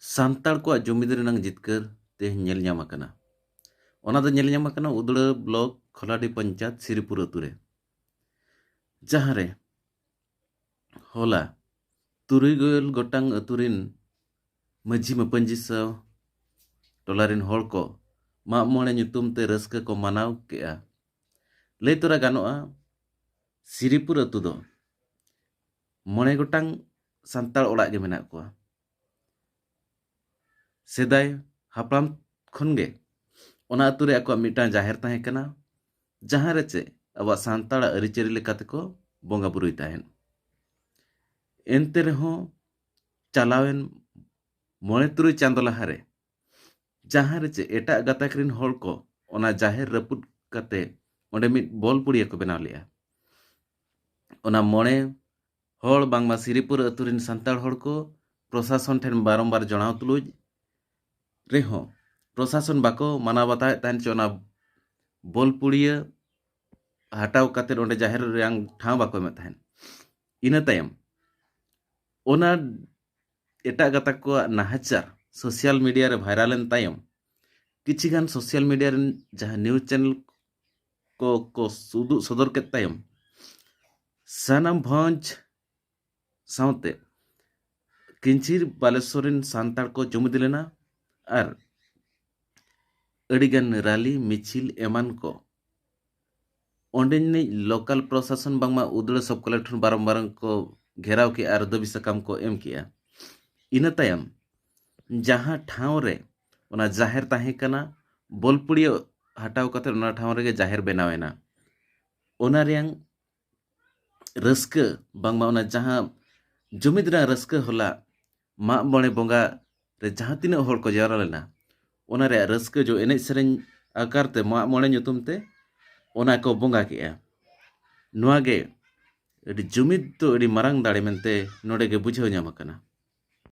ᱥᱟᱱᱛᱟᱲ ᱠᱚᱣᱟᱜ ᱡᱩᱢᱤᱫ ᱨᱮᱱᱟᱜ ᱡᱤᱛᱠᱟᱹᱨ ᱛᱮᱦᱮᱧ ᱧᱮᱞ ᱧᱟᱢ ᱟᱠᱟᱱᱟ। ᱚᱱᱟ ᱫᱚ ᱧᱮᱞ ᱧᱟᱢ ᱟᱠᱟᱱᱟ ᱩᱫᱲᱟ ᱵᱞᱚᱠ ᱠᱷᱚᱞᱟᱰᱤ ᱯᱚᱧᱪᱟᱭᱮᱛ ᱥᱤᱨᱤᱯᱩᱨ ᱟᱛᱩ ᱨᱮ, ᱡᱟᱦᱟᱸ ᱨᱮ ᱦᱚᱞᱟ 3 ᱜᱚᱴᱟᱝ ᱟᱛᱩ ᱨᱤᱱ ᱢᱟᱹᱡᱷᱤ ᱢᱟᱯᱟᱹᱡᱷᱤ ᱥᱟᱶ ᱴᱚᱞᱟ ᱨᱤᱱ ᱦᱚᱲ ᱠᱚ ᱢᱟᱜ ᱢᱚᱬᱮ ᱧᱩᱛᱩᱢ ᱛᱮ ᱨᱟᱹᱥᱠᱟᱹ ᱠᱚ ᱢᱟᱱᱟᱣ ᱠᱮᱜᱼᱟ। ᱞᱟᱹᱭ ᱛᱚᱨᱟ ᱜᱟᱱᱚᱜᱼᱟ ᱥᱤᱨᱤᱯᱩᱨ ᱟᱛᱩ ᱫᱚ 9 ᱜᱚᱴᱟᱝ ᱥᱟᱱᱛᱟᱲ ᱚᱲᱟᱜ ᱜᱮ ᱢᱮᱱᱟᱜ ᱠᱚᱣᱟ। ᱥᱮᱫᱟᱭ ᱦᱟᱯᱲᱟᱢ ᱠᱷᱚᱱ ᱜᱮ ᱚᱱᱟ ᱟᱛᱩ ᱨᱮ ᱟᱠᱚᱣᱟᱜ ᱢᱤᱫᱴᱟᱝ ᱡᱟᱦᱮᱨ ᱛᱟᱦᱮᱸ ᱠᱟᱱᱟ, ᱡᱟᱦᱟᱸ ᱨᱮ ᱪᱮ ᱟᱵᱚᱣᱟᱜ ᱥᱟᱱᱛᱟᱲᱟᱜ ᱟᱹᱨᱤᱪᱟᱹᱞᱤ ᱞᱮᱠᱟ ᱛᱮᱠᱚ ᱵᱚᱸᱜᱟ ᱵᱩᱨᱩᱭ ᱛᱟᱦᱮᱱ। ᱮᱱᱛᱮ ᱨᱮᱦᱚᱸ ᱪᱟᱞᱟᱣᱮᱱ 9-3 ᱪᱟᱸᱫᱳ ᱞᱟᱦᱟᱨᱮ ᱡᱟᱦᱟᱸ ᱨᱮ ᱪᱮ ᱮᱴᱟᱜ ᱜᱟᱛᱟᱠ ᱨᱤᱱ ᱦᱚᱲ ᱠᱚ ᱚᱱᱟ ᱡᱟᱦᱮᱨ ᱨᱟᱹᱯᱩᱫ ᱠᱟᱛᱮ ᱚᱸᱰᱮ ᱢᱤᱫ ᱵᱚᱞ ᱯᱩᱲᱤᱭᱟᱹ ᱠᱚ ᱵᱮᱱᱟᱣ ᱞᱮᱜᱼᱟ। ᱚᱱᱟ 9 हर बांगमा सिरिपुर अतु रिन सांताड़ हर को प्रशासन ठेन बारंबार जणाव तुलुज रेहो प्रशासन बाको माना बताए तान चोना बोलपुड़िया हटाव काते ओंडे जाहिर रियां ठाव बाको एमे ताहन इना तायम ओना एटा गाता को नाहचार सोशल मीडिया रे वायरल एन तायम किछिगान सोशल मीडिया रिन जहां न्यूज चैनल को सुदु सदर के तायम सानाम भंज साउते किंचिर बालेश्वरिन सांताड़ को जुमिद लेना और अड़ीगान रैली मिছিল एमान को ओंडेनी लोकल प्रशासन बांगमा उदड़ सब कलेक्टर बारंबार को घेराव के और दबी सकाम को एम किया। इना तायम जहां ठाव रे ओना जाहिर ताहे कना बोलपुड़िया हटाव कते ओना ठाव रे जाहिर बनावेना ओना रियांग रस्क बांगमा ओना जहां जुमिद रा रस्क होला माग मणे बोंगा रे जहां तीना हर को जावरा लेना ओना रे रस्क जो एने सेरें आकार ते माग मणे nyutum ते ओना को बोंगा केआ नोआ गे अडी जुमिद तो अडी मारांग दाड़े मेनते नोडे गे बुझाव ᱧᱟᱢ ᱟᱠᱟᱱᱟ।